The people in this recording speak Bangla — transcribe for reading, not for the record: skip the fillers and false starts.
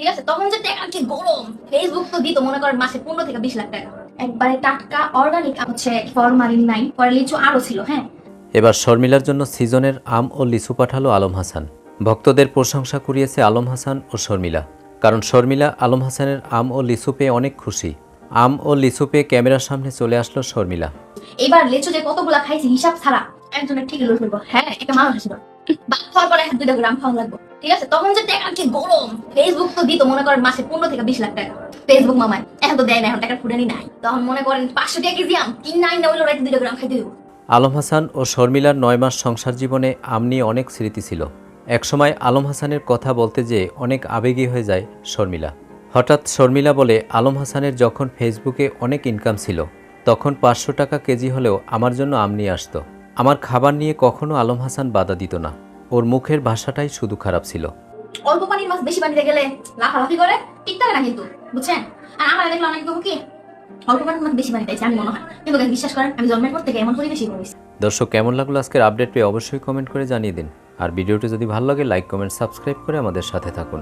ঠিক আছে, তখন যে টাকা কি গরম, ফেসবুক তো দিত মনে করেন মাসে 15 থেকে 20 লাখ টাকা, একবারে টাটকা অর্গানিক, হচ্ছে ফরমালিন নাই, পরে লিচু আরো ছিল। হ্যাঁ, এবার শর্মিলার জন্য সিজনের আম ও লিচু পাঠালো আলম হাসান। ভক্তদের প্রশংসা কুড়িয়েছে আলম হাসান ও শর্মিলা, কারণ শর্মিলা আলম হাসানের আম ও লিচু পেয়ে অনেক খুশি। আম ও লিচু পেয়ে ক্যামেরার সামনে চলে আসলো শর্মিলা। এবার লিচু যে কতগুলা খাইছি হিসাব ছাড়া, একজনের ঠিকই লুট করবো। হ্যাঁ, একটা মানুষ ছিল ভাত খাওয়ার পরে 1-2 গ্রাম খাওয়া লাগবে। ঠিক আছে, তখন যে টাকা কি গরম, ফেসবুক তো দিত মনে করেন মাসে 15 থেকে 20 লাখ টাকা, ফেসবুক মামায়। এখন তো দেয় না, এখন টাকার ফুটানি নাই। তখন মনে করেন 500 টাকা কেজি আম কিনা না হইলো 1-2 গ্রাম খাইতে দেবো। আলম হাসান ও শর্মিলার 9 মাস সংসার জীবনে আম নিয়ে অনেক স্মৃতি ছিল। একসময় আলম হাসানের কথা বলতে যেয়ে অনেক আবেগী হয়ে যায় শর্মিলা। হঠাৎ শর্মিলা বলে, আলম হাসানের যখন ফেসবুকে অনেক ইনকাম ছিল তখন 500 টাকা কেজি হলেও আমার জন্য আম নিয়ে আসতো। আমার খাবার নিয়ে কখনো আলম হাসান বাধা দিত না। ওর মুখের ভাষাটাই শুধু খারাপ ছিল। অল্প পানির মাছ বেশি পানিতে গেলে লাফালাফি করে, টিকতে না কিন্তু, বুঝছেন? আর আমার দেখলাম অনেক দেবো কি অল্প পানির মাছ বেশি পানিতে আমি মনে হয়, কিন্তু guys, বিশ্বাস করেন আমি জন্মের পর থেকে এমন পরিবেশই করেছি। দর্শক, কেমন লাগলো আজকের আপডেট পেয়ে অবশ্যই কমেন্ট করে জানিয়ে দিন। আর ভিডিওটি যদি ভালো লাগে লাইক, কমেন্ট, সাবস্ক্রাইব করে আমাদের সাথে থাকুন।